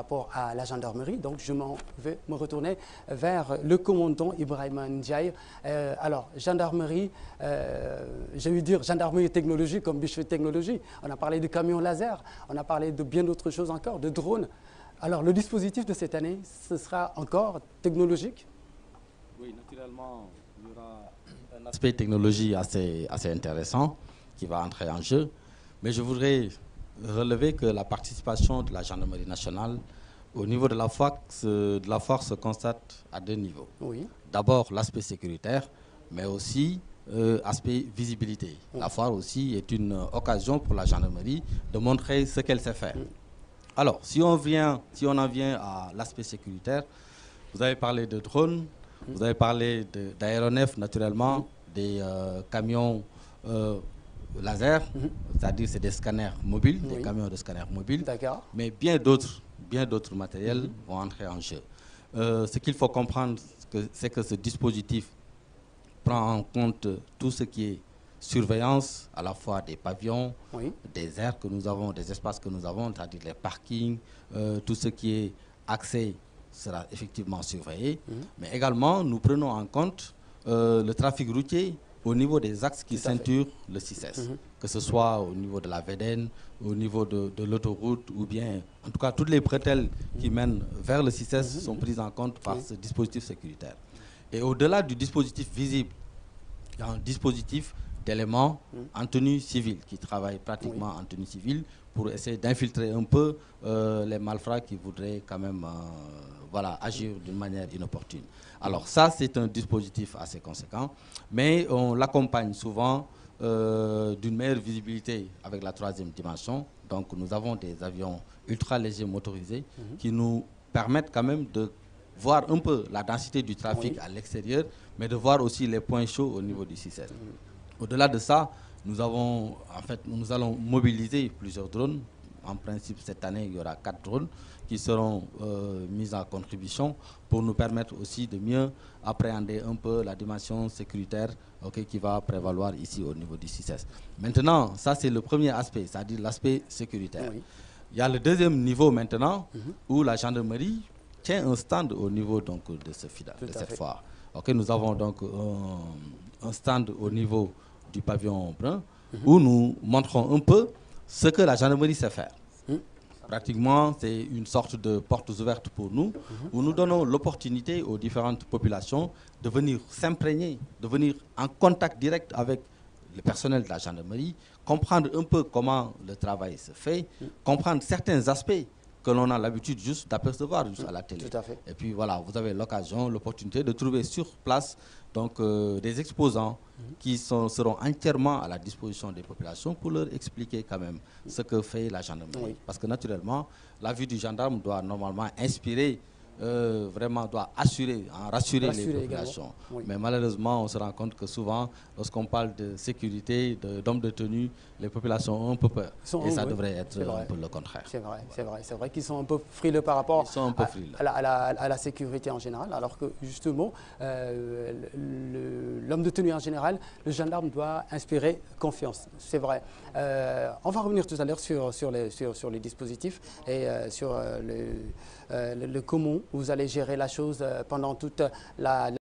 rapport à la gendarmerie. Donc, je m'en vais me retourner vers le commandant Ibrahima Ndiaye. Alors, gendarmerie, j'ai eu dire gendarmerie technologie comme Bichri Technologie. On a parlé de camions laser, on a parlé de bien d'autres choses encore, de drones. Alors, le dispositif de cette année, ce sera encore technologique? Oui, naturellement, il y aura un aspect technologie assez intéressant qui va entrer en jeu. Mais je voudrais relever que la participation de la gendarmerie nationale au niveau de la force se constate à deux niveaux. Oui. D'abord, l'aspect sécuritaire, mais aussi aspect visibilité. Oui. La foire aussi est une occasion pour la gendarmerie de montrer ce qu'elle sait faire. Oui. Alors, si on en vient à l'aspect sécuritaire, vous avez parlé de drones, vous avez parlé d'aéronefs naturellement, des camions laser, c'est-à-dire c'est des scanners mobiles, des camions de scanners mobiles, mais bien d'autres matériels vont entrer en jeu. Ce qu'il faut comprendre, c'est que ce dispositif prend en compte tout ce qui est surveillance, à la fois des pavillons, des aires que nous avons, des espaces que nous avons, c'est-à-dire les parkings, tout ce qui est accès sera effectivement surveillé, mais également nous prenons en compte le trafic routier au niveau des axes qui ceinturent le 6S, que ce soit au niveau de la VDN, au niveau de l'autoroute, ou bien, en tout cas, toutes les bretelles qui mènent vers le 6S sont prises en compte par ce dispositif sécuritaire. Et au-delà du dispositif visible, il y a un dispositif d'éléments en tenue civile qui travaillent pratiquement en tenue civile pour essayer d'infiltrer un peu les malfrats qui voudraient quand même agir d'une manière inopportune. Alors ça, c'est un dispositif assez conséquent, mais on l'accompagne souvent d'une meilleure visibilité avec la troisième dimension. Donc nous avons des avions ultra légers motorisés qui nous permettent quand même de voir un peu la densité du trafic à l'extérieur, mais de voir aussi les points chauds au niveau du 6S. Au-delà de ça, nous allons mobiliser plusieurs drones. En principe, cette année, il y aura 4 drones qui seront mis en contribution pour nous permettre aussi de mieux appréhender un peu la dimension sécuritaire qui va prévaloir ici au niveau du 6S. Maintenant, ça c'est le premier aspect, c'est-à-dire l'aspect sécuritaire. Il y a le deuxième niveau maintenant où la gendarmerie tient un stand au niveau donc, de cette foire. Nous avons donc un stand au niveau du pavillon brun où nous montrons un peu ce que la gendarmerie sait faire. Pratiquement, c'est une sorte de porte ouverte pour nous, où nous donnons l'opportunité aux différentes populations de venir s'imprégner, de venir en contact direct avec le personnel de la gendarmerie, comprendre un peu comment le travail se fait, comprendre certains aspects que l'on a l'habitude juste d'apercevoir à la télé. Tout à fait. Et puis voilà, vous avez l'occasion, l'opportunité de trouver sur place donc, des exposants qui seront entièrement à la disposition des populations pour leur expliquer quand même ce que fait la gendarmerie. Parce que naturellement, la vue du gendarme doit normalement inspirer, vraiment doit rassurer les populations. Mais malheureusement, on se rend compte que souvent, lorsqu'on parle de sécurité, d'hommes de tenue, les populations ont un peu peur. Et ça devrait être un peu le contraire. C'est vrai qu'ils sont un peu frileux par rapport à la sécurité en général, alors que justement, l'homme de tenue en général, le gendarme doit inspirer confiance. C'est vrai. On va revenir tout à l'heure sur les dispositifs et sur le comment vous allez gérer la chose pendant toute la